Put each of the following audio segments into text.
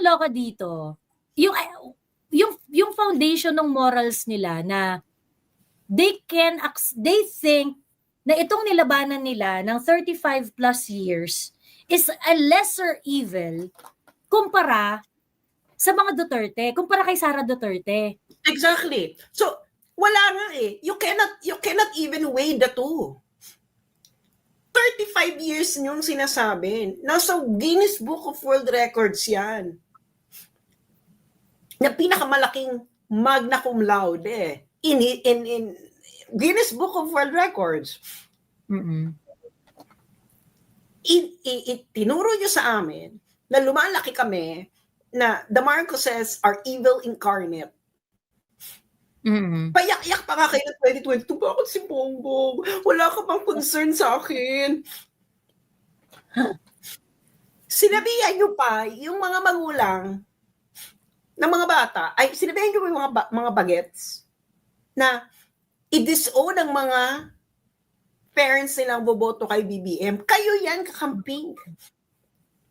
ang loka dito, yung foundation ng morals nila na they think na itong nilabanan nila ng 35 plus years is a lesser evil kumpara sa mga Duterte, kumpara kay Sara Duterte. Exactly. So, wala nga eh. You cannot even weigh the two. 35 years niyong sinasabi. Nasa Guinness Book of World Records yan. Na pinakamalaking magna cum laude in Guinness Book of World Records. Tinuro niyo sa amin na lumalaki kami na the Marcoses are evil incarnate. Payak-yak pa nga kayo ng 2022. Bakit si Bongbong? Wala ka bang concern sa akin? Sinabihan nyo pa yung mga magulang ng mga bata, ay sinabihan nyo yung mga bagets na i-disown ang mga parents nilang boboto kay BBM. Kayo yan kakamping.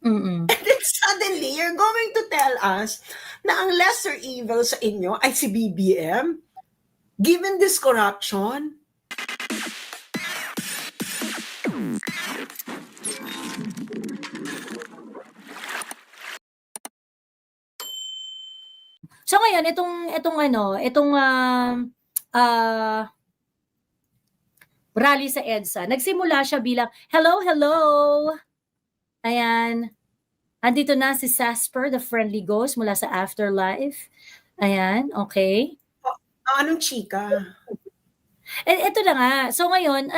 And then suddenly, you're going to tell us na ang lesser evil sa inyo ay si BBM? Given this corruption? So ngayon, itong rally sa EDSA, nagsimula siya bilang, hello! Ayan. Andito na si Sasper, the friendly ghost mula sa Afterlife. Ayan, okay. Anong chika? Ito na nga. So ngayon,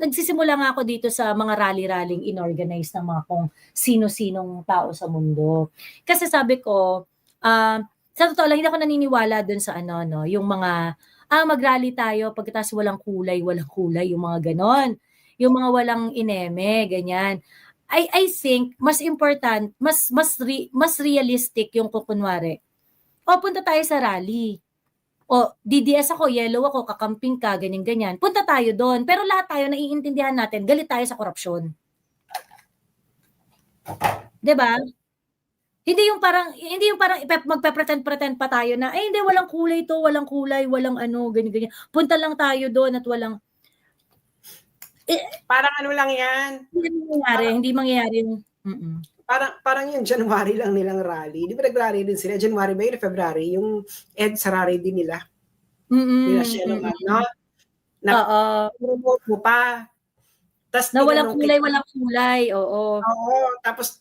nagsisimula nga ako dito sa mga rally-rallying inorganize ng mga kung sino-sinong tao sa mundo. Kasi sabi ko, sa totoo lang, hindi ako naniniwala dun sa yung mga, mag-rally tayo, pagkatapos walang kulay, yung mga ganon. Yung mga walang ineme, ganyan. I think mas important, mas realistic yung kunwari. Punta tayo sa rally. DDS ako, yellow ako, kakamping ka, ganyan. Punta tayo doon. Pero lahat tayo naiintindihan natin, galit tayo sa korupsyon. 'Di ba? Hindi yung parang magpe-pretend pa tayo na ay hindi walang kulay to, walang kulay, walang ganyan. Punta lang tayo doon at walang parang lang yan. Hindi mangyayari. Parang yung January lang nilang rally. Di ba nag-rally din sila? January ba yun? February? Yung EDSA rally din nila. Nila siya naman, no? Promote mo pa. Tas na walang kulay, oo. Oo, tapos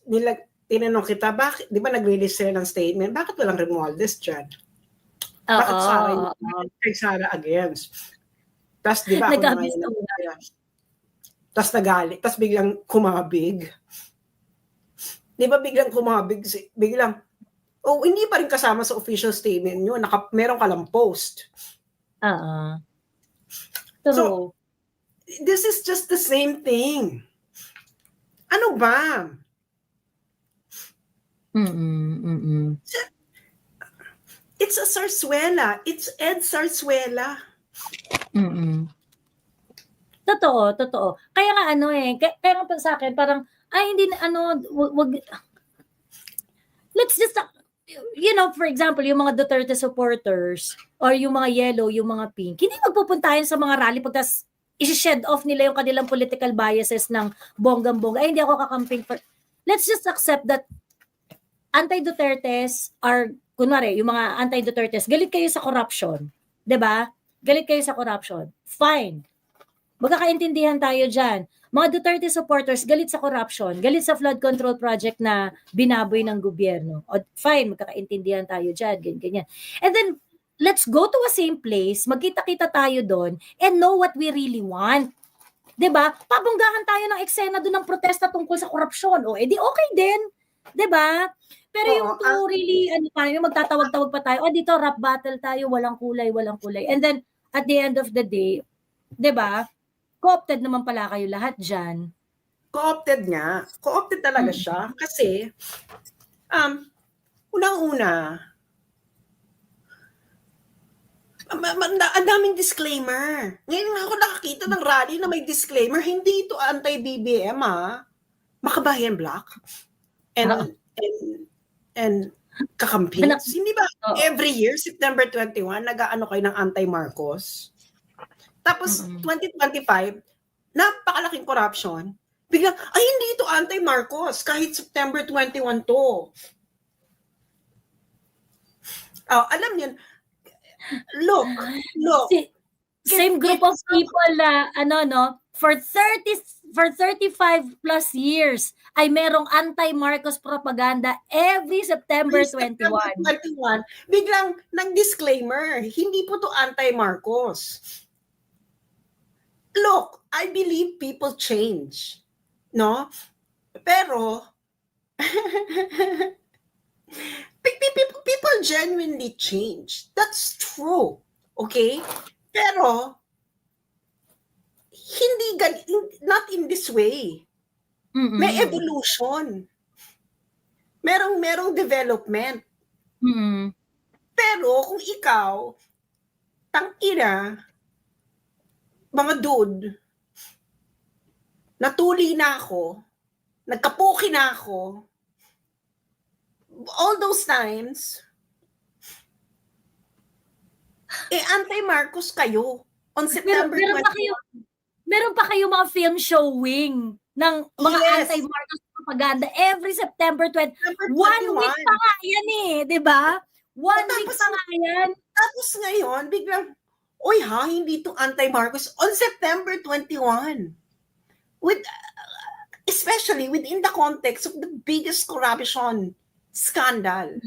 tinanong kita, bakit, di ba nag-release sila ng statement, bakit walang Romualdez dyan? Bakit Sara against? Tas di ba ako ngayon, tas nagalit, tas biglang kumabig. Di ba biglang kumabig, hindi pa rin kasama sa official statement nyo, meron ka lang post. So, this is just the same thing. Ano ba? It's a zarzuela. It's Ed Zarzuela. Totoo. Kaya nga kaya nga sa akin parang hindi na wag let's just for example, yung mga Duterte supporters or yung mga yellow, yung mga pink, hindi magpupuntahan sa mga rally pagkas i-shed off nila yung kanilang political biases ng bonggang-bongga. Hindi ako kakamping for. Let's just accept that anti-Dutertes are, kunwari, yung mga anti-Dutertes, galit kayo sa corruption. 'Di ba? Galit kayo sa corruption. Fine. Magkakaintindihan tayo dyan. Mga Duterte supporters, galit sa corruption, galit sa flood control project na binaboy ng gobyerno. Fine, magkakaintindihan tayo dyan, ganyan. And then, let's go to a same place, magkita-kita tayo doon, and know what we really want. 'Di ba? Pabunggahan tayo ng eksena doon ng protesta tungkol sa korupsyon. Edi okay din. 'Di ba? Pero yung to really, magtatawag-tawag pa tayo, dito rap battle tayo, walang kulay. And then, at the end of the day, 'di ba? Co-opted naman pala kayo lahat dyan. Co-opted nga. Co-opted talaga siya. Kasi, unang-una, ang daming disclaimer. Ngayon nga ako nakakita ng rally na may disclaimer. Hindi ito anti-BBM, Makabayan Black. And kakampings. Hindi ba Oo. every year, September 21, nag-aano kayo ng anti-Marcos? Tapos, 2025, napakalaking corruption. Biglang, ay hindi ito anti-Marcos, kahit September 21 to. Oh, alam niyo, look, Same group of people na for 35 plus years ay merong anti-Marcos propaganda every September 21. 21, biglang nag-disclaimer, hindi po to anti-Marcos. Look, I believe people change. No? Pero, people genuinely change. That's true. Okay? Pero, not in this way. May evolution. Merong development. Pero, kung ikaw, tangina, mga dude, natuli na ako, nagkapuki na ako, all those times, anti-Marcos kayo on September 21. Meron pa kayo mga film showing ng mga Yes. anti-Marcos propaganda every September 20. 1 week pa nga yan di ba? 1 week pa nga yan. Tapos ngayon, biglang, oy ha, hindi itong anti-Marcos on September 21. With, especially within the context of the biggest corruption scandal.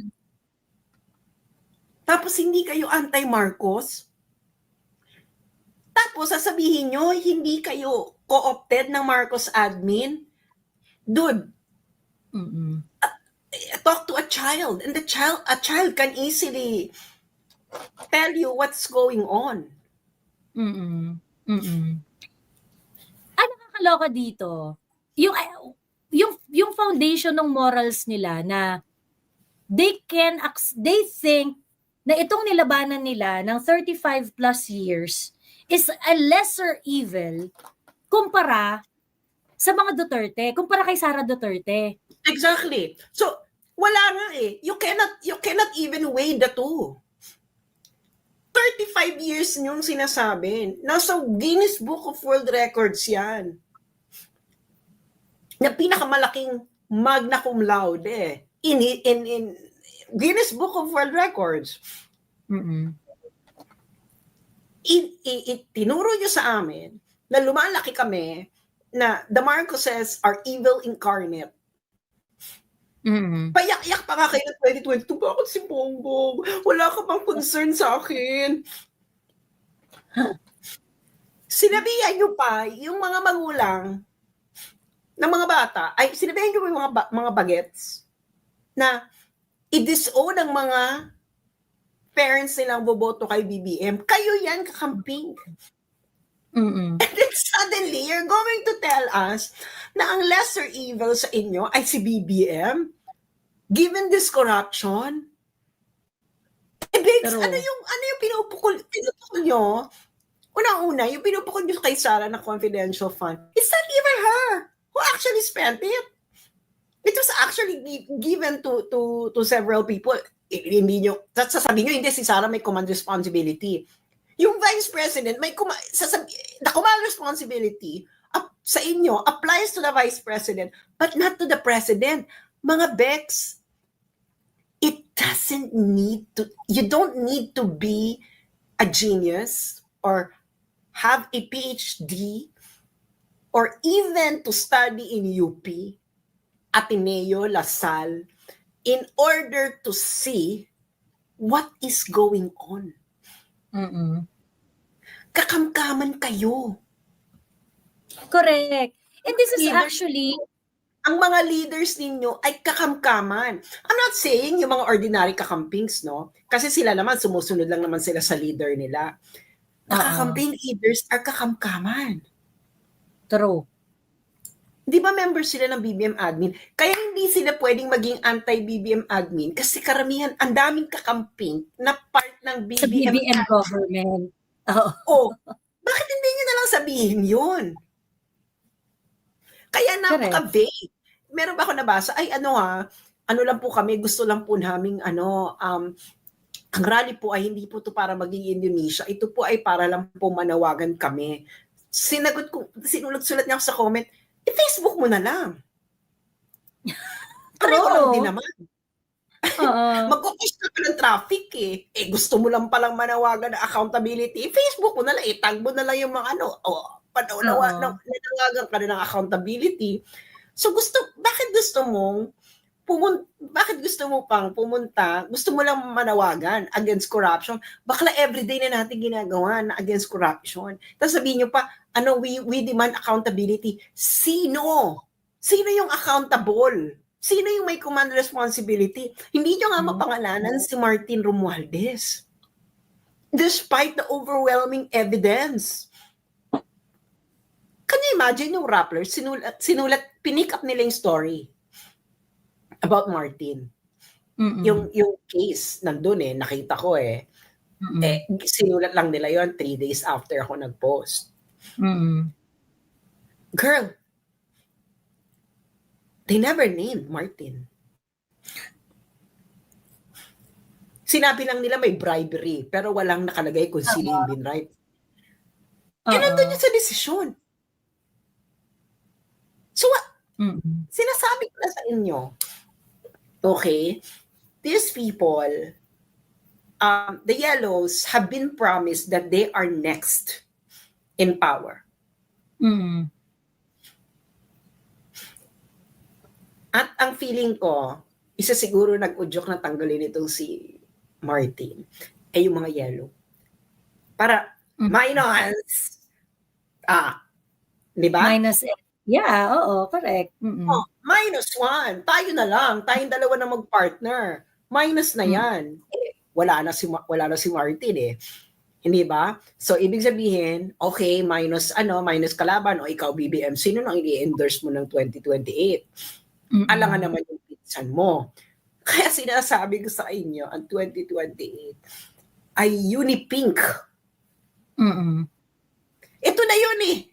Tapos hindi kayo anti-Marcos. Tapos sasabihin nyo, hindi kayo co-opted ng Marcos admin. Dude, talk to a child, and a child can easily tell you what's going on. Ang nakakaloka dito, yung foundation ng morals nila na they think na itong nilabanan nila ng 35 plus years is a lesser evil kumpara sa mga Duterte, kumpara kay Sara Duterte. Exactly. So, wala nga You cannot even weigh the two. 35 years niyong sinasabi. Nasa Guinness Book of World Records yan. Na pinakamalaking magna cum laude in Guinness Book of World Records. Tinuro niyo sa amin na lumalaki kami na the Marcoses are evil incarnate. Payak-yak pa nga kayo ng 2022. Bakit si Bongbong? Wala ka bang concern sa akin? Sinabihan niyo pa yung mga magulang ng mga bata, ay sinabihan niyo yung mga bagets na i-disown ang mga parents nilang boboto kay BBM. Kayo yan kakamping. And then suddenly, you're going to tell us na ang lesser evil sa inyo ay si BBM? Given this corruption? Biggs, ano yung pinupukol nyo? Una-una, yung pinupukol nyo kay Sara na confidential fund, it's not even her who actually spent it. It was actually given to several people. Hindi nyo, sasabihin nyo, hindi, si Sara may command responsibility. Yung Vice President, the command responsibility sa inyo applies to the Vice President, but not to the President. Mga Bex, you don't need to be a genius or have a PhD or even to study in UP, Ateneo, LaSalle, in order to see what is going on. Kakamkaman kayo. Correct. And this is actually, ang mga leaders ninyo ay kakamkaman. I'm not saying yung mga ordinary kakampings, no? Kasi sila naman, sumusunod lang naman sila sa leader nila. The kakamping leaders are kakamkaman. True. Di ba members sila ng BBM admin? Kaya hindi sila pwedeng maging anti-BBM admin kasi karamihan, ang daming kakamping na part ng BBM, sa BBM government. Bakit hindi nyo na lang sabihin yun? Kaya napaka-vague. Meron ba ako nabasa? ano lang po kami, gusto lang po naming ang rally po ay hindi po to para maging Indonesia. Ito po ay para lang po manawagan kami. Sinulat-sulat niya ako sa comment, Facebook mo na lang. Pareho lang din naman. Oo. Magkukos ka pa ng traffic gusto mo lang palang manawagan ng accountability. Facebook mo na lang, tag mo na lang yung mga nanawagan ka na ng accountability. So bakit gusto mo pang pumunta, gusto mo lang manawagan against corruption? Bakla everyday na natin ginagawa na against corruption. Tapos sabihin nyo pa, we demand accountability. Sino yung accountable? Sino yung may command responsibility? Hindi nyo nga mapangalanan si Martin Romualdez. Despite the overwhelming evidence. Can you imagine yung Rappler, pinick up nila yung story about Martin. Yung case, nandun nakita ko sinulat lang nila yon 3 days after ako nag-post. Girl, they never named Martin. Sinabi lang nila may bribery, pero walang nakalagay kung sino yung binribe. Nandun yun sa desisyon. So, sinasabi ko na sa inyo, okay, these people, the Yellows have been promised that they are next in power. At ang feeling ko, isa siguro nag-udyok na tanggalin itong si Martin, ay yung mga Yellow. Para minus, di ba? Minus, yeah, oo, correct. -1. Tayo na lang. Tayong dalawa na mag-partner. Minus na yan. Wala na si Martin Hindi ba? So, ibig sabihin, okay, minus kalaban, o ikaw, BBM, sino nang i-endorse mo ng 2028? Alangan naman yung pinsan mo. Kaya sinasabi ko sa inyo, ang 2028 ay Unipink. Ito na yun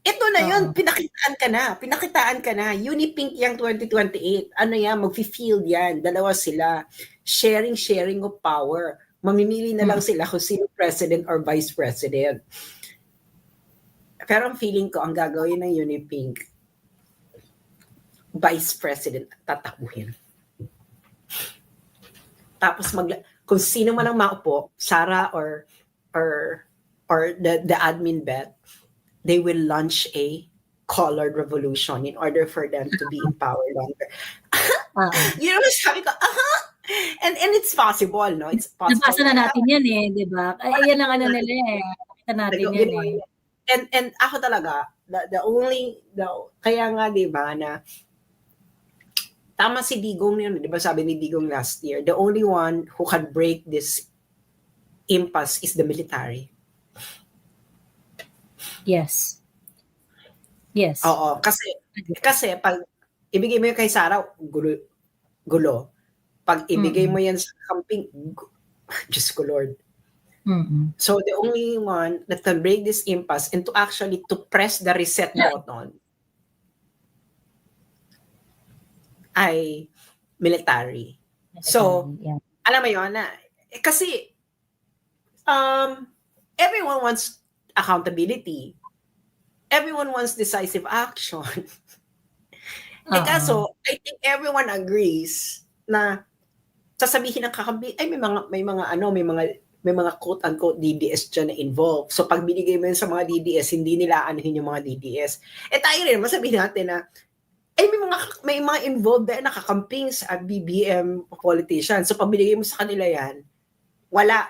Ito na yun, pinakitaan ka na. Unipink yung 2028. Ano yan, mag-field yan. Dalawa sila. Sharing of power. Mamimili na lang sila kung sino president or vice president. Pero ang feeling ko, ang gagawin ng Unipink, vice president tatakuhin. Tapos kung sino man ang maupo, Sara or the admin bet, they will launch a colored revolution in order for them to be in power longer. You know, sabi ko, and it's possible, no? It's possible. Nabasa na natin yan di ba? Ayan ang ano nila Nakita natin yan And ako talaga, kaya nga, di ba, na tama si Digong yun, di ba sabi ni Digong last year, the only one who can break this impasse is the military. Yes. Oo, kasi pag ibigay mo yun kay Sara, gulo. Pag ibigay mo yan sa camping, Diyos ko Lord. So the only one that can break this impasse and to press the reset button ay military. So, alam mo yun kasi everyone wants accountability. Everyone wants decisive action. Kaso, I think everyone agrees na sasabihin ng kakampi, ay may mga quote-unquote DDS dyan na involved. So, pag binigay mo yun sa mga DDS, hindi nila anuhin yung mga DDS. Tayo rin, masabihin natin na, may mga involved na nakakamping sa BBM politicians. So, pag binigay mo sa kanila yan, wala.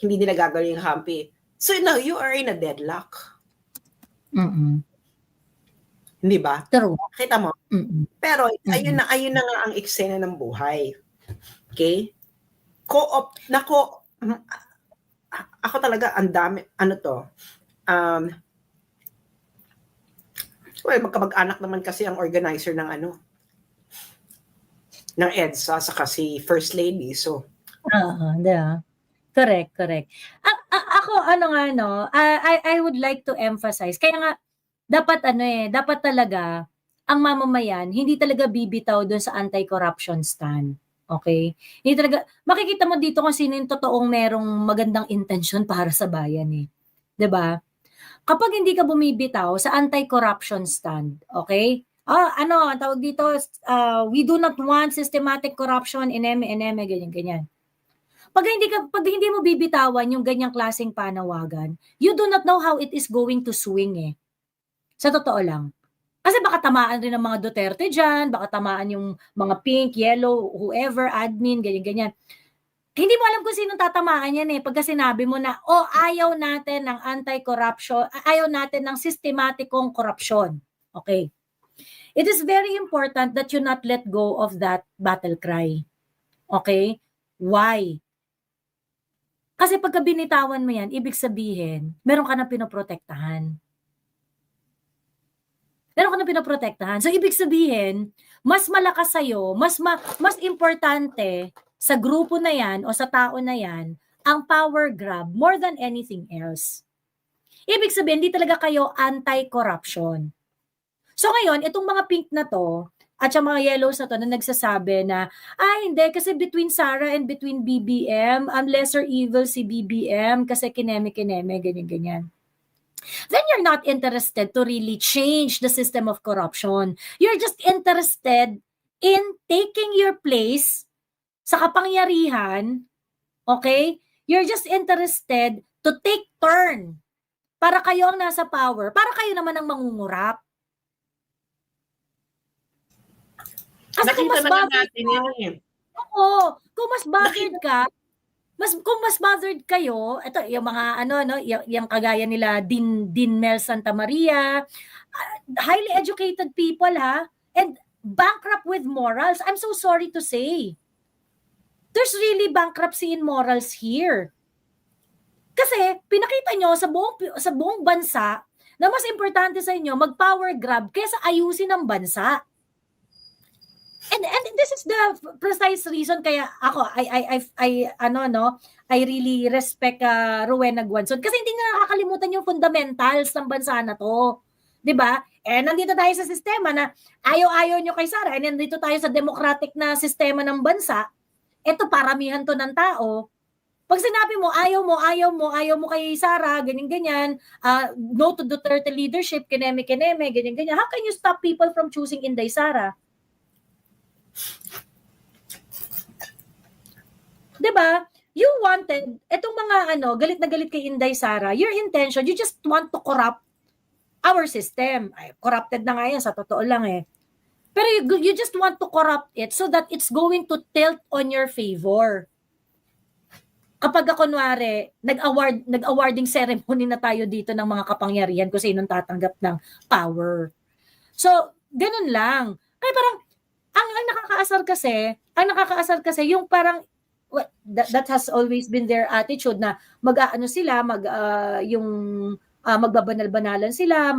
Hindi nila gagawin yung kampi. So, now, you are in a deadlock. Hindi ba? True. Kita mo? Pero, ayun na nga ang eksena ng buhay. Okay? Ako talaga, ang dami, magkamag-anak naman kasi ang organizer ng ng EDSA sa kasi First Lady. So, correct. Ako, I would like to emphasize, kaya nga, dapat dapat talaga, ang mamamayan hindi talaga bibitaw doon sa anti-corruption stand. Okay? Hindi talaga, makikita mo dito kung sino yung totoong merong magandang intensyon para sa bayan eh. 'Di ba? Kapag hindi ka bumibitaw sa anti-corruption stand, okay? Ano, ang tawag dito, we do not want systematic corruption in eme, ganyan, ganyan. Pag hindi mo bibitawan yung ganyang klaseng panawagan, you do not know how it is going to swing eh. Sa totoo lang. Kasi baka tamaan rin ng mga Duterte dyan, baka tamaan yung mga pink, yellow, whoever, admin, ganyan, ganyan. Hindi mo alam kung sinong tatamaan yan eh. Pagka sinabi mo na, ayaw natin ng anti-corruption, ayaw natin ng sistematikong korupsyon. Okay. It is very important that you not let go of that battle cry. Okay? Why? Kasi pagka binitawan mo yan, ibig sabihin, meron ka na pinoprotektahan. Meron ka na pinoprotektahan. So, ibig sabihin, mas malakas sa'yo, mas importante sa grupo na yan o sa tao na yan, ang power grab more than anything else. Ibig sabihin, hindi talaga kayo anti-corruption. So ngayon, itong mga pink na to, at yung mga yellows na to na nagsasabi na, hindi, kasi between Sara and between BBM, lesser evil si BBM kasi kineme-kineme, ganyan-ganyan. Then you're not interested to really change the system of corruption. You're just interested in taking your place sa kapangyarihan, okay? You're just interested to take turn para kayo ang nasa power, para kayo naman ang mangungurap. Kasi kung mas bothered ka, kung mas bothered ka, kung mas bothered kayo, ito yung mga yung kagaya nila Dean Mel Santa Maria, highly educated people and bankrupt with morals. I'm so sorry to say. There's really bankruptcy in morals here. Kasi pinakita nyo sa buong bansa na mas importante sa inyo mag-power grab kaysa ayusin ang bansa. And this is the precise reason kaya ako I really respect Rowena Guanzon kasi hindi na nakakalimutan yung fundamentals ng bansa na to. 'Di ba? Nandito tayo sa sistema na ayaw nyo kay Sara, nandito tayo sa democratic na sistema ng bansa. Ito paramihan to ng tao. Pag sinabi mo ayaw mo kay Sara, ganyan, no to Duterte leadership, kineme, ganyan. How can you stop people from choosing Inday Sara? 'Di ba? You wanted etong mga galit na galit kay Inday Sara. Your intention, you just want to corrupt our system. Ay, corrupted na nga yan sa totoo lang eh. Pero you just want to corrupt it so that it's going to tilt on your favor. Kapag kunwari, nag-awarding ceremony na tayo dito ng mga kapangyarihan kung sinong tatanggap ng power. So, ganun lang. Kaya parang ang nakakaasar kasi yung parang that has always been their attitude na magbabanal-banalan sila,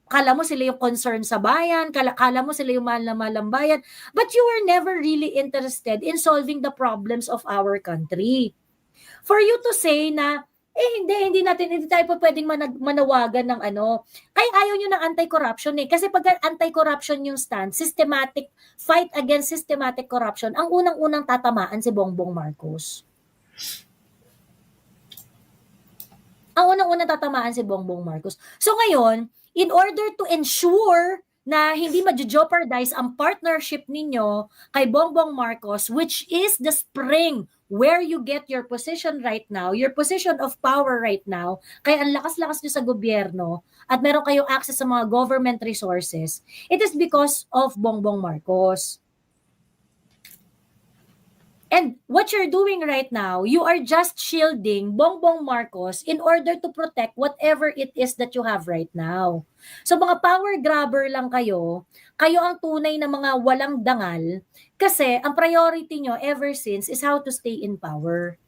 kala mo sila yung concern sa bayan, kala mo sila yung mahal na malang bayan, but you were never really interested in solving the problems of our country. For you to say na hindi tayo pa pwedeng manawagan ng kaya ayaw nyo ng anti-corruption eh. Kasi pag anti-corruption yung stand, systematic, fight against systematic corruption, ang unang-unang tatamaan si Bongbong Marcos. Ang unang-unang tatamaan si Bongbong Marcos. So ngayon, in order to ensure na hindi ma-jeopardize ang partnership ninyo kay Bongbong Marcos, which is the spring where you get your position right now, your position of power right now, kaya ang lakas-lakas nyo sa gobyerno at meron kayong access sa mga government resources, it is because of Bongbong Marcos. And what you're doing right now, you are just shielding Bongbong Marcos in order to protect whatever it is that you have right now. So mga power grabber lang kayo ang tunay na mga walang dangal kasi ang priority nyo ever since is how to stay in power.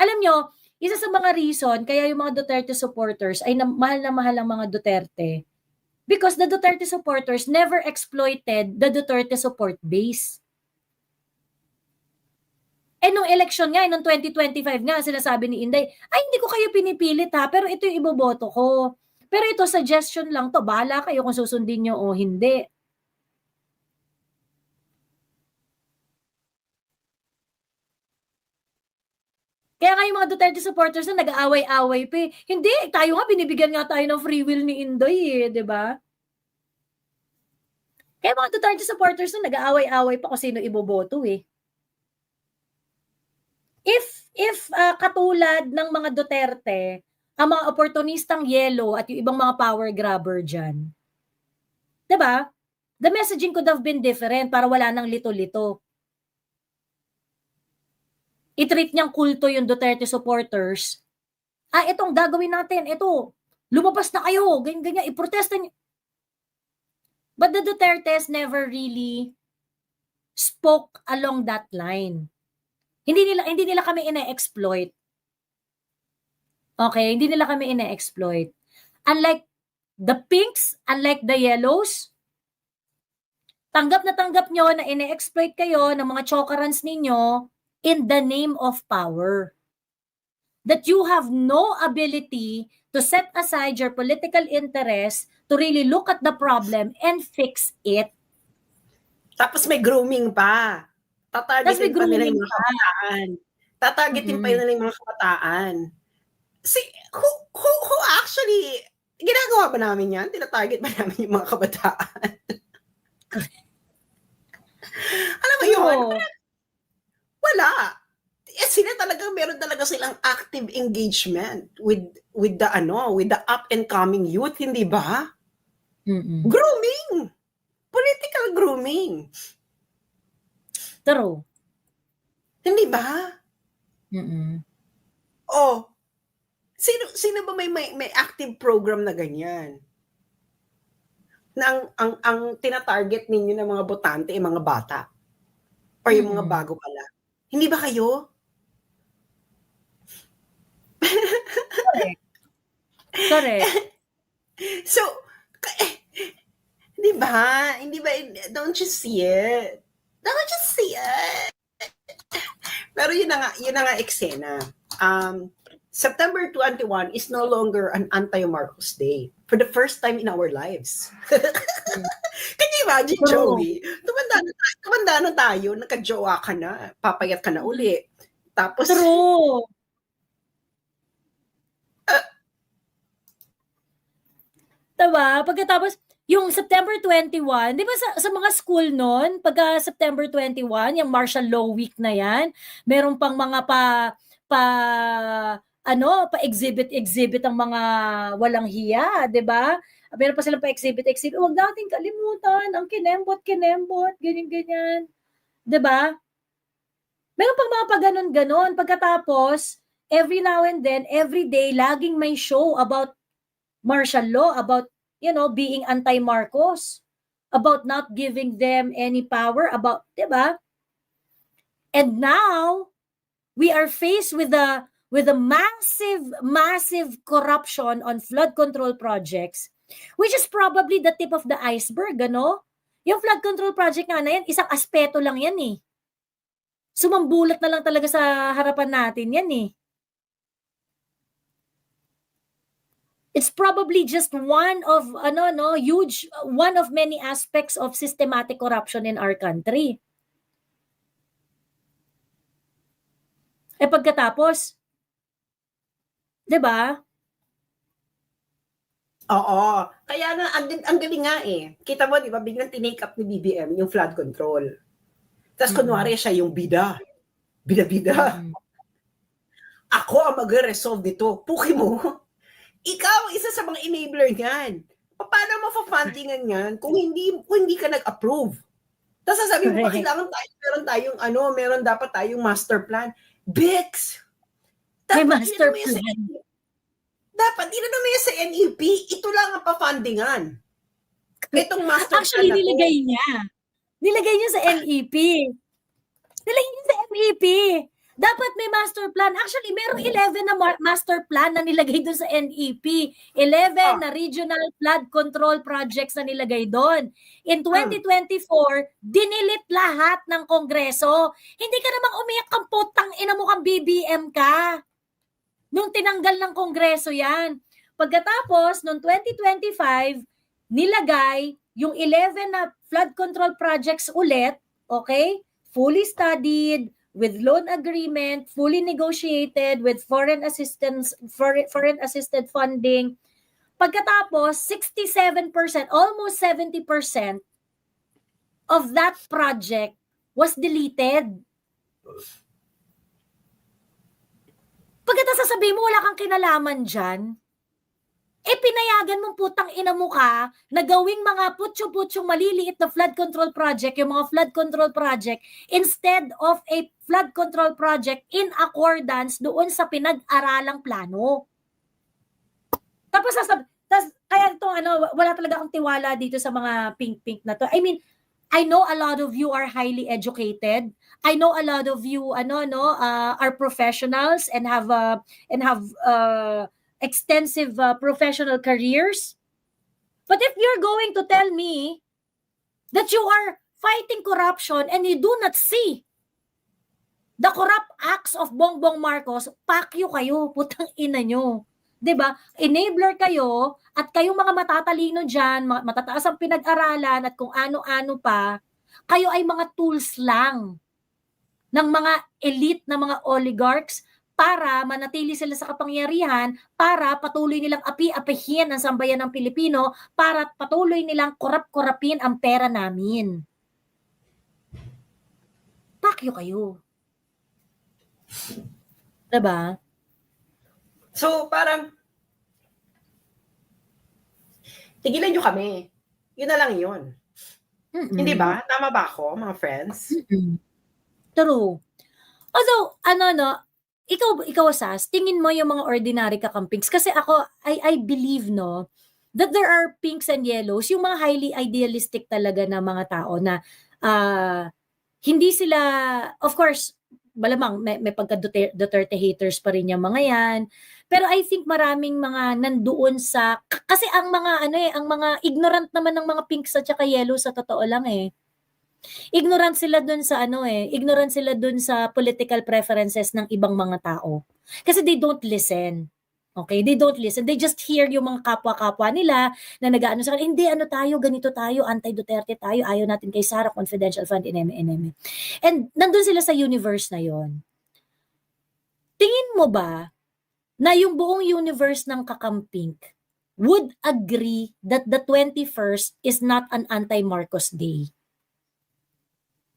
Alam nyo, isa sa mga reason kaya yung mga Duterte supporters ay mahal na mahal ang mga Duterte because the Duterte supporters never exploited the Duterte support base. Nung election nga, nung 2025 nga, sinasabi ni Inday, hindi ko kayo pinipilit pero ito yung iboboto ko. Pero ito, suggestion lang to. Bahala kayo kung susundin nyo o hindi. Kaya nga yung mga Duterte supporters na nag-aaway-away pa eh. Hindi, tayo nga, binibigyan nga tayo ng free will ni Indoy eh, di ba? Kaya mga Duterte supporters na nag-aaway-away pa kung sino iboboto eh. If katulad ng mga Duterte, ang mga oportunistang yellow at yung ibang mga power grabber dyan, di ba? The messaging could have been different para wala nang lito-lito. I-treat niyang kulto yung Duterte supporters. Itong gagawin natin, ito, lumabas na kayo, ganyan, iprotesta niyo. But the Dutertes never really spoke along that line. Hindi nila kami ina-exploit. Okay, hindi nila kami ina-exploit. Unlike the pinks, unlike the yellows, tanggap nyo na ina-exploit kayo ng mga chokarans ninyo in the name of power. That you have no ability to set aside your political interest to really look at the problem and fix it. Tapos may grooming pa. Tatargetin pa nila yung mga kabataan. Tatargetin pa nila yung mga kabataan. Who actually, ginagawa ba namin yan? Tinatarget ba namin yung mga kabataan? Alam mo yun? Wala. Sila talagang meron talaga silang active engagement with the up and coming youth, hindi ba? Grooming. Political grooming. True. Hindi ba? Oh. Sino ba may active program na ganyan? Na ang tina-target ninyo ng mga botante ay mga bata or yung mga bago pala. Hindi ba kayo? Correct. So, di ba? Don't you see it? Don't you see it? Pero yun na nga eksena. September 21 is no longer an anti-Marcos Day for the first time in our lives. Can you imagine, Joey? Tumanda na tayo, nagka-jowa ka na, papayat ka na uli. Tapos, true. Diba? Pagkatapos, yung September 21, di ba sa mga school noon, pagka September 21, yung martial law week na yan, meron pang mga pa-exhibit ang mga walang hiya, di ba? Meron pa silang pa-exhibit. Huwag natin kalimutan, ang kinembot, ganyan. Di ba? Meron pang mga pag-ganon. Pagkatapos, every now and then, every day, laging may show about martial law, about, being anti-Marcos, about not giving them any power, about, di ba? And now, we are faced with a massive corruption on flood control projects, which is probably the tip of the iceberg, ano? Yung flood control project nga na yan, isang aspeto lang yan eh. Sumambulat na lang talaga sa harapan natin yan eh. It's probably just one of many aspects of systematic corruption in our country. Pagkatapos, 'di ba? Oo. Kaya nga ang galing nga eh. Kita mo, 'di ba, biglang tinake up ni BBM yung flood control. Tapos kunwari siya yung bida. Bida. Ako ang magre-resolve dito. Puki mo. Ikaw, isa sa mga enabler niyan. Paano ma-fundingan yan kung hindi ka nag-approve? Tapos sasabihin mo, kailangan meron dapat tayong master plan. Bix! May master plan. Dapat, inano mo yan sa NEP, ito lang ang pa-fundingan. Itong master plan. Actually, nilagay niya sa NEP. Dapat may master plan. Actually, merong 11 na master plan na nilagay doon sa NEP. 11 na regional flood control projects na nilagay doon. In 2024, dinilit lahat ng Kongreso. Hindi ka namang umiyak kang putang ina mo kang BBM ka. Nung tinanggal ng Kongreso yan. Pagkatapos, noong 2025, nilagay yung 11 na flood control projects ulit, okay? Fully studied, with loan agreement, fully negotiated, with foreign assisted funding. Pagkatapos, 67%, almost 70% of that project was deleted. Pagkatapos sasabihin mo, wala kang kinalaman dyan, pinayagan mong putang ina mo ka na gawing mga putyo-putyong maliliit na flood control project, yung mga flood control project, instead of a flood control project in accordance doon sa pinag-aralang plano. Tapos kaya itong wala talaga akong tiwala dito sa mga pink-pink na to. I mean, I know a lot of you are highly educated. I know a lot of you are professionals and have extensive professional careers. But if you're going to tell me that you are fighting corruption and you do not see the corrupt acts of Bongbong Marcos, pakyo kayo, putang ina nyo. 'Di ba? Enabler kayo at kayong mga matatalino diyan, matataas ang pinag-aralan at kung ano-ano pa, kayo ay mga tools lang ng mga elite na mga oligarchs para manatili sila sa kapangyarihan, para patuloy nilang api-apihin ang sambayan ng Pilipino, para patuloy nilang korap-korapin ang pera namin. Pakyo kayo. Diba? So, parang, tigilan nyo kami. Yun na lang yun. Hindi ba? Tama ba ako, mga friends? True. Although, ikaw Sas, tingin mo yung mga ordinary kakampings, kasi ako, I believe, that there are pinks and yellows, yung mga highly idealistic talaga na mga tao na hindi sila, of course, malamang may pagka Duterte haters pa rin yung mga yan. Pero I think maraming mga nandoon sa, kasi ang mga ang mga ignorant naman ng mga pinks at saka yellow sa totoo lang ignorant sila dun sa ignorant sila dun sa political preferences ng ibang mga tao. Kasi they don't listen. Okay? They don't listen. They just hear yung mga kapwa-kapwa nila na nag-aano sa kanila, hindi, tayo, ganito tayo, anti-Duterte tayo, ayaw natin kay Sara, confidential fund, ineme. And nandun sila sa universe na yon. Tingin mo ba na yung buong universe ng kakampink would agree that the 21st is not an anti-Marcos day?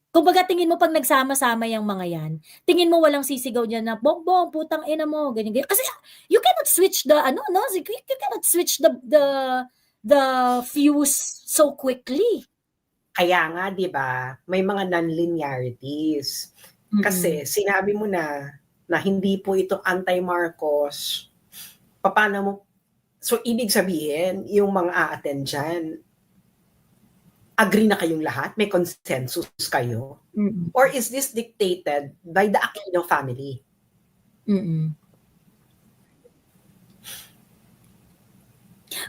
Kumbaga, tingin mo pag nagsama-sama yung mga yan, tingin mo walang sisigaw niya na, Bongbong, putang ina mo, ganyan. Kasi you cannot switch you cannot switch the fuse so quickly. Kaya nga, di ba, may mga non-linearities. Kasi sinabi mo na hindi po ito anti-Marcos. Paano mo? So, ibig sabihin, yung mga a-attend dyan, agree na kayong lahat? May consensus kayo? Or is this dictated by the Aquino family?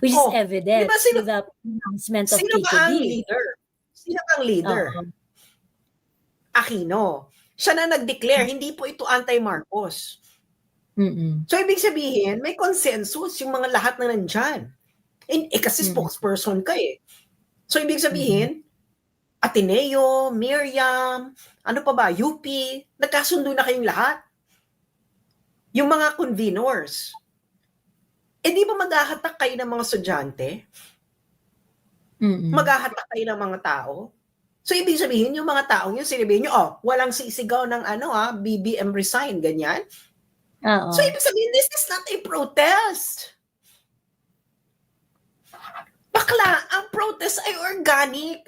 Which is evident diba, through the announcement of Sino KKD. ba ang leader? Sino ba ang leader? Aquino. Siya na nag-declare, hindi po ito anti-Marcos. So, ibig sabihin, may consensus yung mga lahat na nandyan. Kasi spokesperson ka So, ibig sabihin, Ateneo, Miriam, ano pa ba, UP, nagkasundo na kayong lahat. Yung mga convenors. Di ba maghahatak kayo ng mga estudyante? Maghahatak kayo ng mga tao? So, ibig sabihin, yung mga taong yun, sinabihin nyo, walang sisigaw ng BBM resign, ganyan. So, ibig sabihin, this is not a protest. Bakla, ang protest ay organic.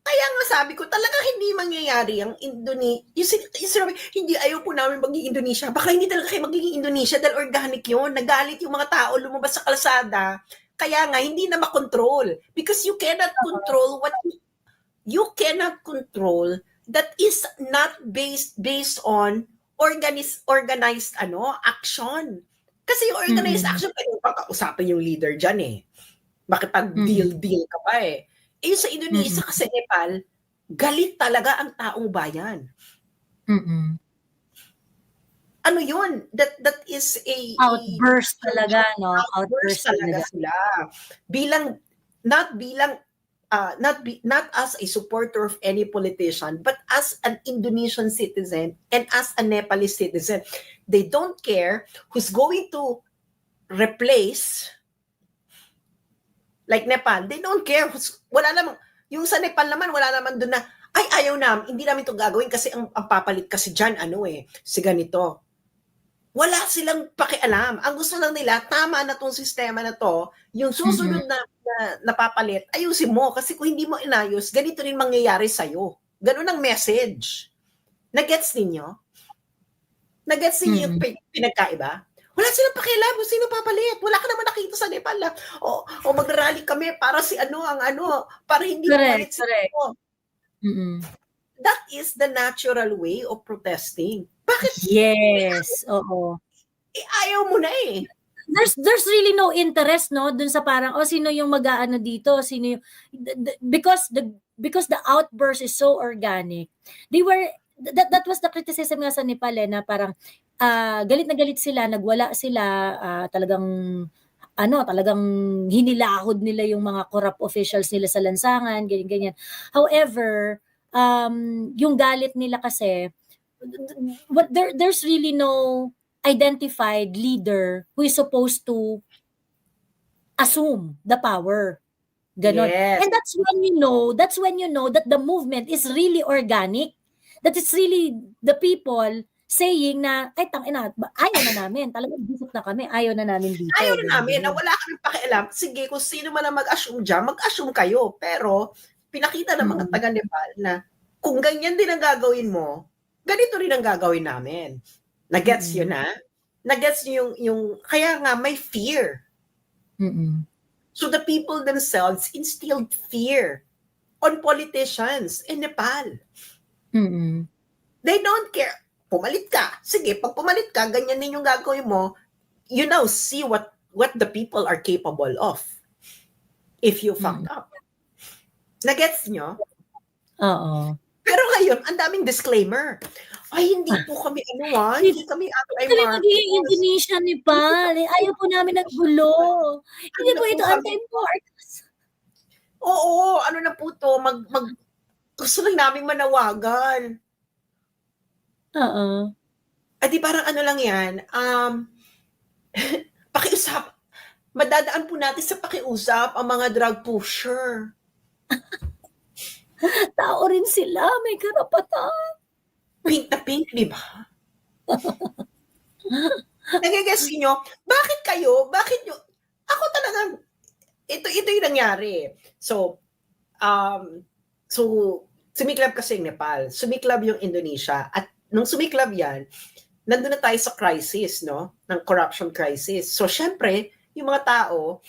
Kaya nga sabi ko, talaga hindi mangyayari ang Indonesia. Hindi, ayaw po namin maging Indonesia. Baka hindi talaga kayo magiging Indonesia dahil organic yun. Nagalit yung mga tao, lumabas sa kalsada. Kaya nga, hindi na makontrol. Because you cannot control you cannot control that is not based on organized action. Kasi yung organized action, pwede pagkausapin yung leader dyan makipag-deal ka pa sa Indonesia kasi Nepal, galit talaga ang taong bayan. ano yun, that is Outburst talaga, no? outburst Outburst talaga talaga. sila. Bilang, not as a supporter of any politician, but as an Indonesian citizen and as a Nepalese citizen. They don't care who's going to replace, like Nepal, they don't care. Wala namang, yung sa Nepal naman, wala naman doon na, ay, ayaw namin, hindi namin to gagawin kasi ang papalit kasi dyan, si ganito. Wala silang pakialam. Ang gusto lang nila, tama na tong sistema na to, yung susunod na napapalit, ayusin mo. Kasi kung hindi mo inayos, ganito rin mangyayari sa'yo. Ganun ang message. Nagets ninyo? Nagets ninyo yung pinagkaiba? Wala silang pakialam kung sino papalit. Wala ka naman nakita sa Nepal na, o mag-rally kami para si para hindi papalit si ano. That is the natural way of protesting. Bakit? Yes, oo. Ayaw mo na eh. There's really no interest, no, dun sa parang sino yung mag-aano dito, sino yung because the outburst is so organic. That was the criticism nga sa Nepal na parang galit na galit sila, nagwala sila, talagang hinilahod nila yung mga corrupt officials nila sa lansangan, ganyan. However, yung galit nila kasi there's really no identified leader who is supposed to assume the power. Ganon. Yes. And that's when you know that the movement is really organic. That it's really the people saying na, ay tangina, ayaw na namin. Talagang bisip na kami, ayaw na namin dito. Ayaw na namin, na wala kaming pakialam. Sige, kung sino man ang mag-assume dyan, mag-assume kayo. Pero, pinakita ng mga taga-Nepal na kung ganyan din ang gagawin mo, ganito rin ang gagawin namin. Nagets yun na? Nagets nyo yung kaya nga may fear. So the people themselves instilled fear on politicians in Nepal. They don't care. Pumalit ka. Sige, pag pumalit ka, ganyan din yung gagawin mo, you now see what the people are capable of if you fucked up. Nagets nyo? Oo. Pero ngayon, ang daming disclaimer. Ay, hindi po kami hindi kami anti-Marcos. Magiging Indonesia ni Pal. Ayaw po namin ng gulo. Hindi po ito anti-Marcos. Oo, ano na po to, gusto lang namin manawagan. Oo. Di parang ano lang yan, pakiusap. Madadaan po natin sa pakiusap ang mga drug pusher. Tao rin sila, may karapatan. Pink na pink, di ba? Nagigess nyo, bakit nyo, ako talagang, ito yung nangyari. So, sumiklab kasi yung Nepal, sumiklab yung Indonesia, at nung sumiklab yan, nandun na tayo sa crisis, no? Ng corruption crisis. So, syempre, yung mga tao,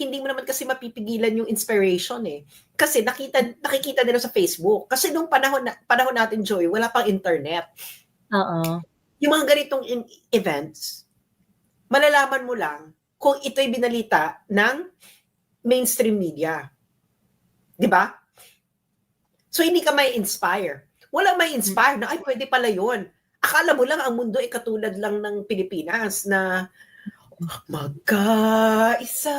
hindi mo naman kasi mapipigilan yung inspiration eh. Kasi nakikita nila sa Facebook. Kasi nung panahon natin, Joy, wala pang internet. Oo. Yung mga ganitong events, malalaman mo lang kung ito'y binalita ng mainstream media. Di ba? So, hindi ka may inspire. Wala may inspire na, ay, pwede pala yun. Akala mo lang ang mundo ay katulad lang ng Pilipinas na magkaisa,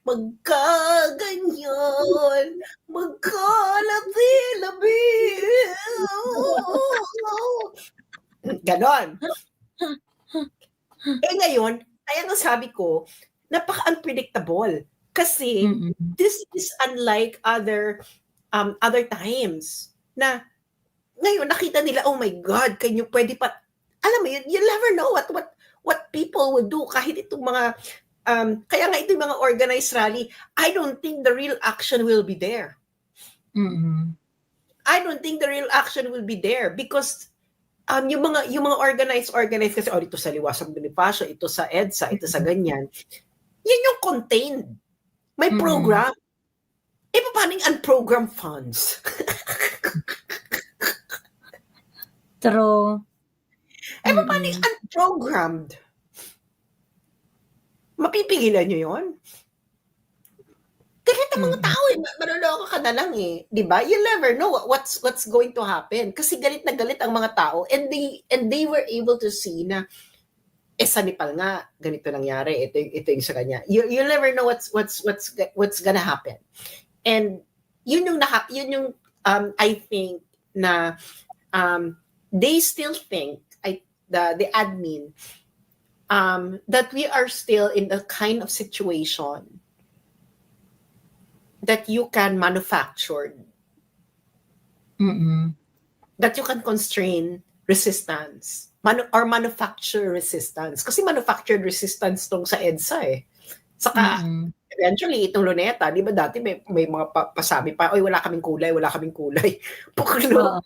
magkaganyan, magkalabi-labi. Ganon. Ngayon, kaya nga sabi ko, napaka-unpredictable. Kasi, this is unlike other times na ngayon nakita nila, oh my God, pwede pa, alam mo yun, you'll never know what people will do kahit itong mga kaya nga itong mga organized rally, I don't think the real action will be there. I don't think the real action will be there because yung mga organized kasi dito sa Liwasang Bonifacio, ito sa EDSA, ito sa ganyan. Yan yung contained. May program. Paano yung unprogrammed funds? True. Paano yung unprogrammed? Mapipigilan nyo yun? Kahit ang mga Mm. tao, maloloko ka na lang eh. 'Di ba? You never know what's going to happen. Kasi galit na galit ang mga tao and they were able to see na sa Nepal nga ganito nangyari. Ito yung sa kanya. You never know what's gonna happen. And yun yung I think na they still think the admin that we are still in the kind of situation that you can manufacture, Mm. that you can constrain resistance or manufacture resistance. Kasi manufactured resistance tong sa EDSA eh. Saka, Mm. eventually, itong Luneta, di ba dati may mga pasabi pa, oy, wala kaming kulay. Puklo. Oo.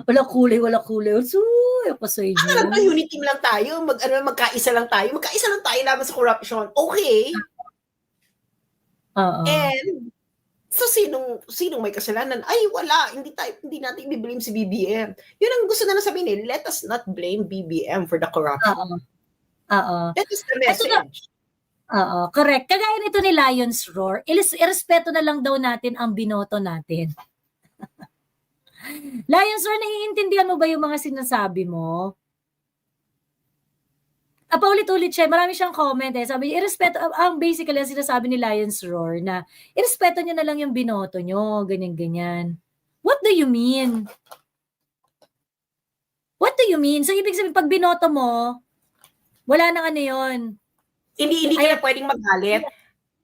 Wala kulay. Ako sa Alam inyo. ba, unity lang tayo, magkaisa lang tayo laban sa corruption. Okay. Oo. And so sinong may kasalanan? Ay wala, hindi natin i-blame si BBM. Yun ang gusto na sabihin eh, let us not blame BBM for the corruption. Oo. Oo. That is the Ito na, message. oo, correct. Kagaya nito ni Lion's Roar, irespeto na lang daw natin ang binoto natin. Lion's Roar, naiintindihan mo ba yung mga sinasabi mo? Paulit-ulit siya, marami siyang comment eh. Sabi niya, irespeto, ang basically ang sinasabi ni Lion's Roar na, irespeto niyo na lang yung binoto niyo, ganyan-ganyan. What do you mean? What do you mean? So, ibig sabihin, pag binoto mo, wala nang ano yun. Hindi ka na pwedeng magalit.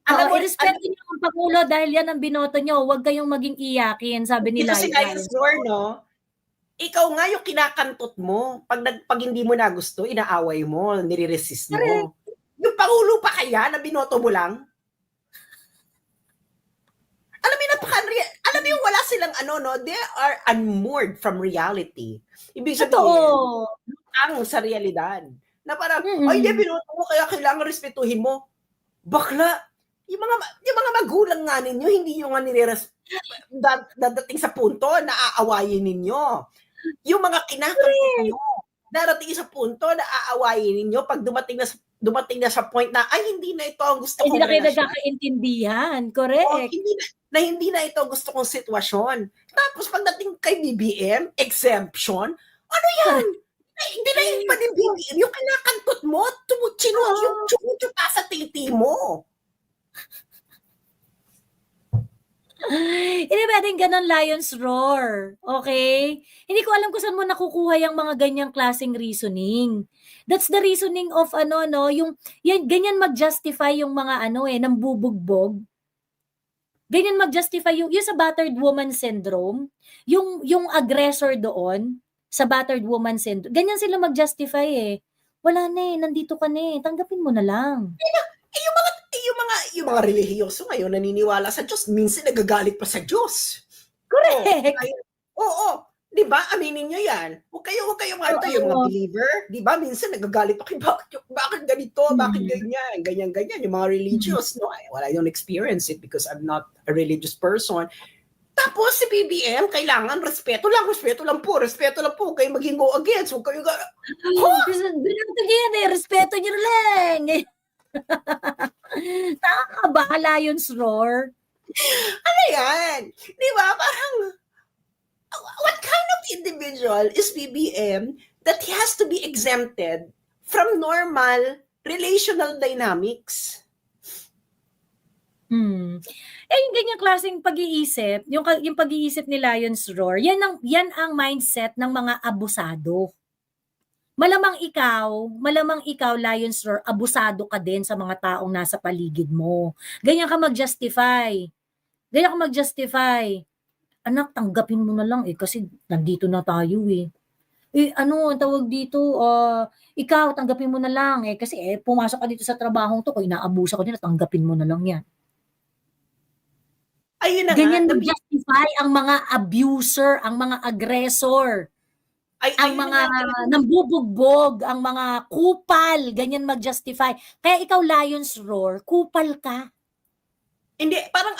Oo, irespeto niyo ang Pangulo dahil yan ang binoto niyo. Huwag kayong maging iyakin, sabi ni Kasi Lion's Roar, no? Ikaw nga yung kinakantot mo. Pag hindi mo na gusto, inaaway mo, nire-resist mo. Correct. Yung Pangulo pa kaya na binoto mo lang? Alam mo yung wala silang no? They are unmoored from reality. Ibig sabihin, Totoo. ang sa realidad. Na parang, Mm-mm. ay, hindi, binoto mo, kaya kailangan respetuhin mo. Bakla, yung mga magulang nga ninyo, hindi yung nga dadating sa punto na aawayin ninyo. Yung mga kinakantot nyo, darating sa punto na aawayin ninyo pag dumating na sa point na, ay, hindi na ito ang gusto kong Hindi na kayo relasyon. nagkakaintindihan. Correct. Hindi na ito gusto kong sitwasyon. Tapos pagdating kay BBM, exemption, ano yan? Hindi na yung BBM, yung kinakantot mo, yung tumucho pa sa titi mo. Hindi pwedeng ganun, Lion's Roar. Okay? Hindi ko alam kung saan mo nakukuha yung mga ganyang klaseng reasoning. That's the reasoning of yung ganyan mag-justify yung mga nambubugbog. Ganyan mag-justify yung sa battered woman syndrome, yung aggressor doon sa battered woman syndrome. Ganyan sila mag-justify eh. Wala na nandito ka na tanggapin mo na lang. Yung mga relihiyoso ngayon naniniwala sa Diyos, minsan nagagalit pa sa Diyos. Correct. Oo. Di ba? Aminin nyo yan. Huwag kayo yung mga believer. Di ba? Minsan nagagalit ako. Bakit ganito? Bakit ganyan? Ganyan. Yung mga religious, no? Well, I don't experience it because I'm not a religious person. Tapos si BBM, kailangan respeto lang po. Kayo maging go against. Huwag kayo Binato niya respeto niyo lang. Nakakabahala yung Roar. Ano yan? Di ba? Parang, what kind of individual is BBM that he has to be exempted from normal relational dynamics? Yung ganyang klaseng pag-iisip, yung pag-iisip ni Lion's Roar, yan ang mindset ng mga abusado. Malamang ikaw, Lion's Roar, abusado ka din sa mga taong nasa paligid mo. Ganyan ka mag-justify. Anak, tanggapin mo na lang kasi nandito na tayo ang tawag dito, ikaw, tanggapin mo na lang kasi pumasok ka dito sa trabahong to, kung inaabuso ko nila, tanggapin mo na lang yan. Ayun na ganyan nga. Mag-justify ang mga abuser, ang mga aggressor. Ang mga nambubugbog, ang mga kupal, ganyan mag-justify. Kaya ikaw, Lion's Roar, kupal ka. Hindi, parang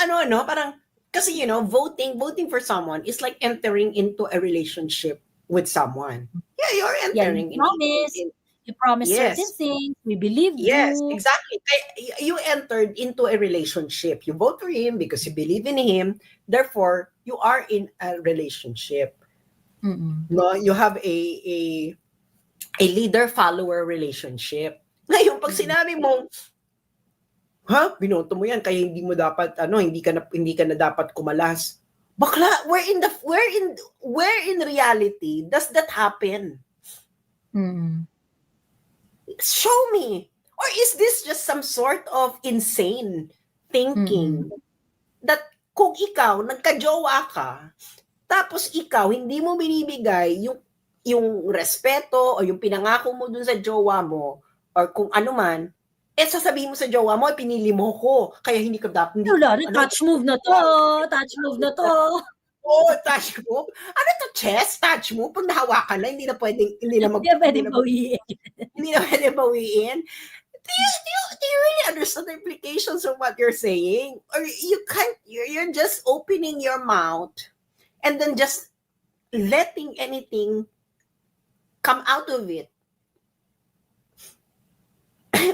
parang, kasi voting for someone is like entering into a relationship with someone. Yeah, you're entering. You promised certain Yes. things. We believed Yes, you. exactly. You entered into a relationship. You vote for him because you believe in him. Therefore, you are in a relationship. Mm-mm. No, you have a leader-follower relationship. Ngayon, pag sinabi mo, binoto mo yan kaya hindi mo dapat hindi ka na dapat kumalas. Bakla, where in reality does that happen? Mm-mm. Show me. Or is this just some sort of insane thinking that kung ikaw nagka-jowa ka, tapos ikaw hindi mo binibigay yung respeto o yung pinangako mo dun sa jowa mo or kung ano man, sasabihin mo sa jowa mo, pinili mo ko, kaya hindi ka dapat, hindi Wala na, ano, touch move na to. Touch move na to. touch move. Ano to, chess? Touch move? Pag nahawakan na, hindi na pwedeng, hindi na Hindi pwedeng bawiin. hindi na pwedeng bawiin. Do you really understand the implications of what you're saying? Or you can't, you're just opening your mouth and then just letting anything come out of it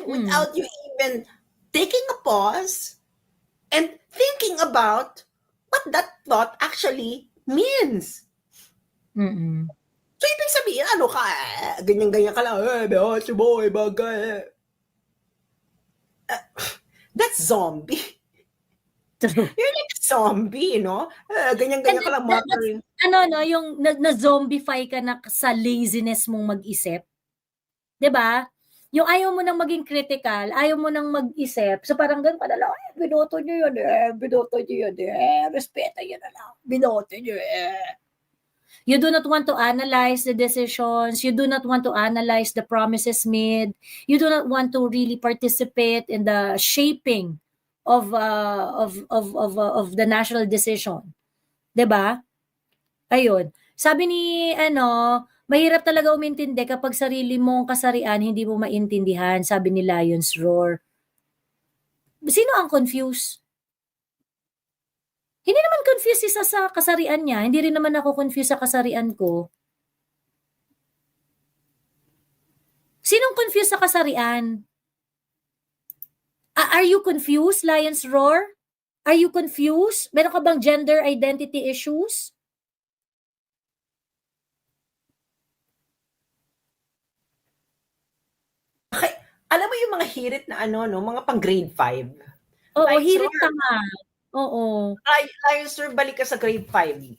without you even taking a pause and thinking about what that thought actually means. Mm-mm. So, ibig sabihin, ano ka, ganyan-ganyan ka lang, si boy, bagay. That's zombie. True. You're like a zombie, no? Ganyan-ganyan ka lang, mothering. Yung na-zombify ka na sa laziness mong mag-isip. 'Di ba? Yung ayaw mo nang maging critical, ayaw mo nang mag-isip. So parang ganun ka na lang, binoto niyo yun respeto niyo na lang, binoto niyo You do not want to analyze the decisions. You do not want to analyze the promises made. You do not want to really participate in the shaping of the national decision. 'Di ba? Ayun. Sabi ni mahirap talaga umintindi kapag sarili mong kasarian hindi mo maintindihan, sabi ni Lion's Roar. Sino ang confused? Hindi naman confused isa sa kasarian niya. Hindi rin naman ako confused sa kasarian ko. Sinong confused sa kasarian? Are you confused, Lion's Roar? Are you confused? Meron ka bang gender identity issues? Alam mo yung mga hirit na mga pang grade 5? Oo, Like, hirit sir, ka nga. Oo. Lion sir, balik ka sa grade 5.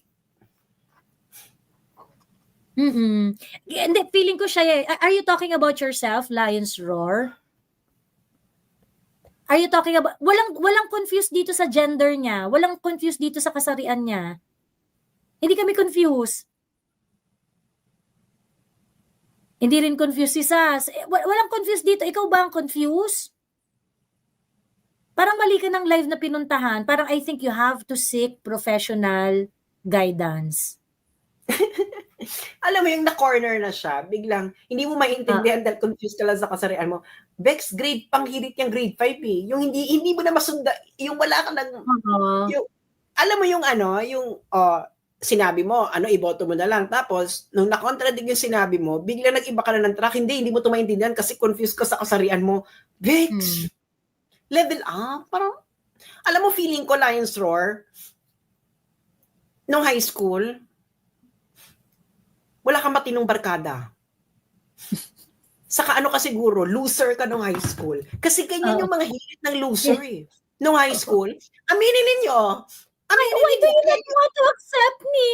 Hindi, feeling ko siya Are you talking about yourself, Lion's Roar? Are you talking about walang confused dito sa gender niya, walang confused dito sa kasarian niya. Hindi kami confused. Hindi rin confused si Sas. Walang confused dito. Ikaw ba ang confused? Parang mali ka ng live na pinuntahan. Parang I think you have to seek professional guidance. Alam mo yung na-corner na siya, biglang hindi mo maintindihan dahil confused ka lang sa kasarian mo. Bex, grade panghirit yung grade 5 eh. Yung hindi mo na masunda, yung wala ka lang, yung, alam mo yung sinabi mo, iboto mo na lang. Tapos, nung na-contradict yung sinabi mo, biglang nag-iba ka na ng track, hindi mo ito maintindihan kasi confused ka sa kasarian mo. Bex, level up. Parang, alam mo, feeling ko, Lion's Roar, nung high school, wala kang matinong barkada. Saka ka siguro, loser ka nung high school. Kasi ganyan yung mga hirit ng loser eh. Nung high school, aminin ninyo. Why do you not want to accept me?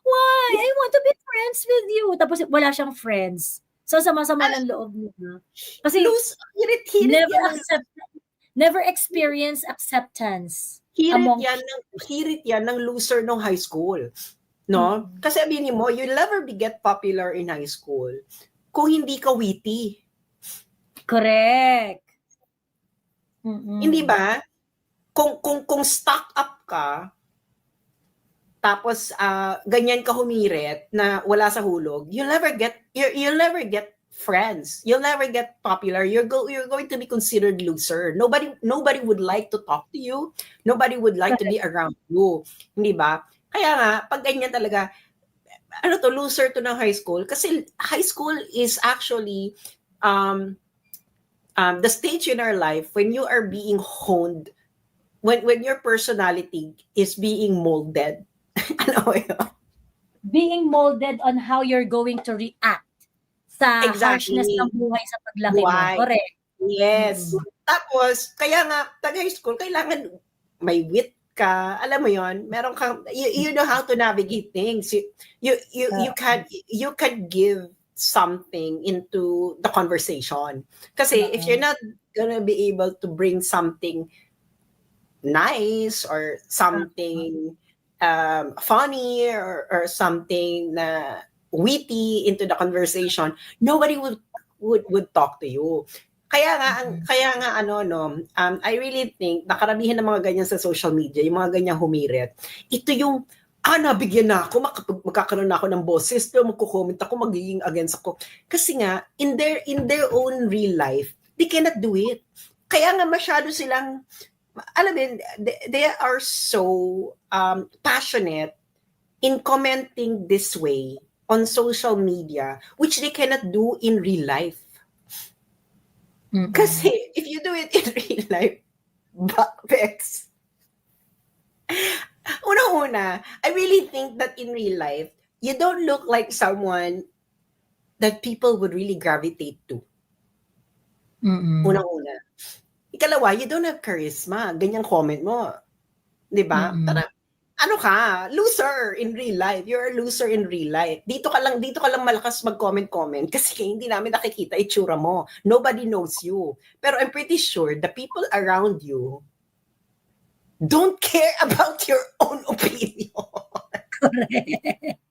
Why? I want to be friends with you. Tapos wala siyang friends. So sama-sama ng loob niya. Kasi never experience acceptance. Hirit yan ng loser nung high school. No? Kasi aminin mo, you'll never get popular in high school kung hindi ka witty. Correct. Hindi ba? Kung stuck up ka, tapos ganyan ka humirit na wala sa hulog, you'll never get friends. You'll never get popular. You're going to be considered loser. Nobody would like to talk to you. Nobody would like to be around you. Hindi ba? Kaya nga, pag ganyan talaga, loser to ng high school. Kasi high school is actually the stage in our life when you are being honed, when your personality is being molded. Alam mo yun? Being molded on how you're going to react sa harshness ng Exactly. buhay sa paglaki mo. Buhay. Correct. Yes. Tapos, kaya nga, high school, kailangan may wit ka, alam mo yon, meron kang, you know how to navigate things. You can give something into the conversation. Kasi if you're not gonna be able to bring something nice or something funny or something na witty into the conversation, nobody would talk to you. Kaya nga I really think na karamihan ng mga ganyan sa social media, yung mga ganyang humirit, ito yung nabigyan na ako, magkakaroon na ako ng boses, pero magko-comment ako, magiging against ako. Kasi nga, in their own real life, they cannot do it. Kaya nga masyado silang, alam mo, they are so passionate in commenting this way on social media, which they cannot do in real life. Kasi if you do it in real life, Bex, una-una, I really think that in real life, you don't look like someone that people would really gravitate to. Una-una. Ikalawa, you don't have charisma. Ganyang comment mo. Diba? Ano ka? Loser in real life. You're a loser in real life. Dito ka lang malakas mag-comment kasi hindi namin nakikita itsura mo. Nobody knows you. Pero I'm pretty sure the people around you don't care about your own opinion. Correct.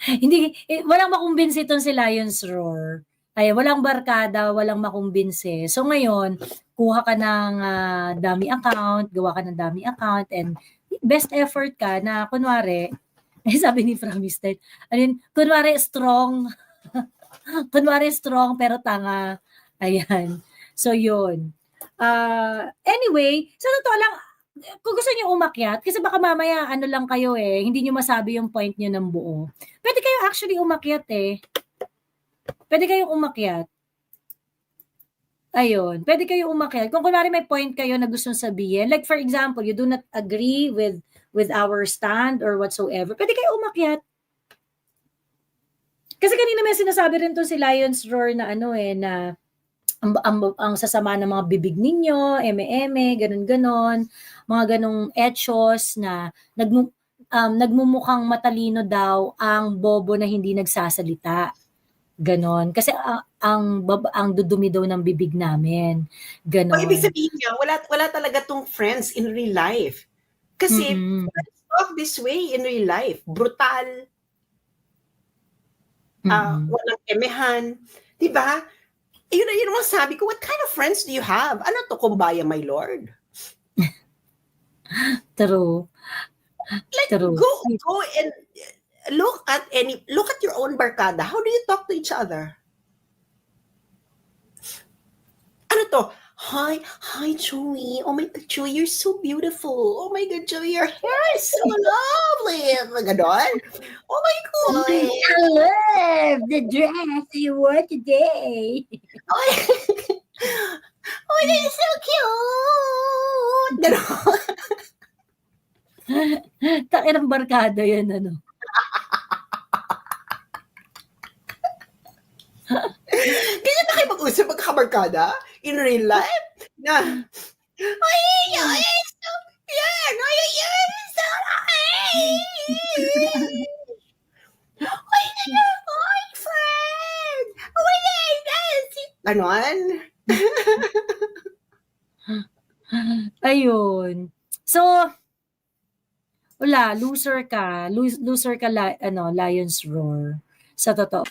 Hindi, walang makumbinsi itong si Lion's Roar. Ay, walang barkada, walang makumbinsi. So ngayon, kuha ka ng dummy account, gawa ka ng dummy account, and best effort ka na kunwari, sabi ni Framisted, kunwari strong, kunwari strong pero tanga. Ayan. So yun. Anyway, sa totoo lang, kung gusto niyo umakyat, kasi baka mamaya lang kayo hindi niyo masabi yung point niyo ng buo. Pwede kayo actually umakyat Pwede kayong umakyat. Ayun, pwede kayo umakyat. Kung kunwari may point kayo na gustong sabihin, like for example, you do not agree with our stand or whatsoever, pwede kayo umakyat. Kasi kanina may sinasabi rin to si Lion's Roar na na ang sasama ng mga bibig ninyo, eme-eme, ganun-ganon, mga ganong etchos na nagmumukhang matalino daw ang bobo na hindi nagsasalita. Ganon. Kasi ang dudumi daw ng bibig namin. Ganon. Ibig sabihin niya, wala talaga tong friends in real life. Kasi, let's talk this way in real life. Brutal. Walang emehan. Diba? Yun ang sabi ko, what kind of friends do you have? Ano to, kumbaya, my lord? True. True. Go and look at your own barkada. How do you talk to each other? Ano to? Hi, Joey. Oh my God, Joey, you're so beautiful. Oh my God, Joey, your hair is so lovely. Ganon. Oh my God. I love the dress you wore today. Oh, that is so cute. Ganon. Takinang barkada yan, Kaya na kayo mag-usap magkakabarkada in real life? Na, you're so weird. You're so your boyfriend. Oh my God. Ganon? Ayun. So, wala, loser ka, Lion's Roar. Sa totoo.